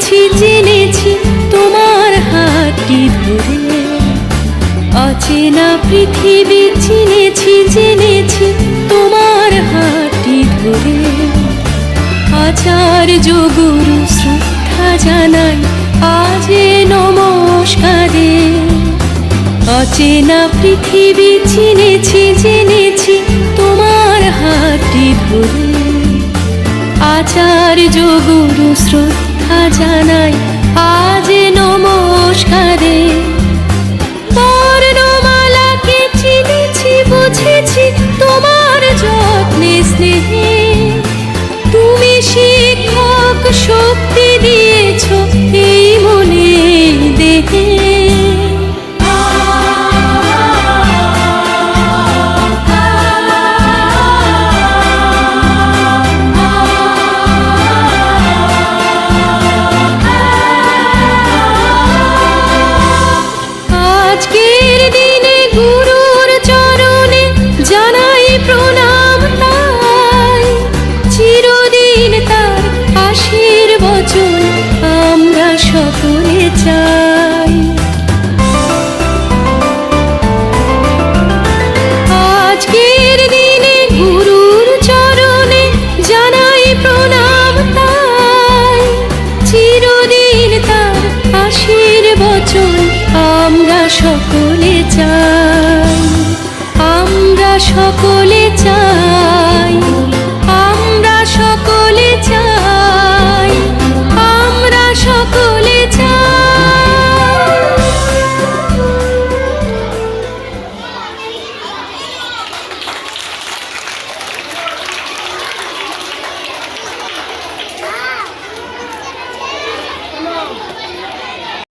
চিনেছি জেনেছি তোমার হাতটি ধরে। অচেনা পৃথিবী চিনেছি জেনেছি তোমার হাতটি ধরে। আচার্য গুরু শ্রদ্ধা জানাই আজ নমস্কারে। অচেনা পৃথিবী চিনেছি জেনেছি তোমার হাতটি ধরে। আচার্য গুরু শ্রদ্ধা জানাই আজ নমস্কারে। বর্ণমালাকে চিনেছি বুঝেছি তোমার যত্নে স্নেহে। তুমি শিক্ষক শক্তি দিয়েছ এই মনে দেহে। আজকের দিনে গুরুর চরণে জানাই প্রণাম তাই। চিরদিন তার আশীর্বচন আমরা সকলে চাই। আজকের দিনে গুরুর চরণে জানাই প্রণাম তাই। চিরদিন তার আশীর্বচন আমরা সকলে চাই। আমরা সকলে চাই।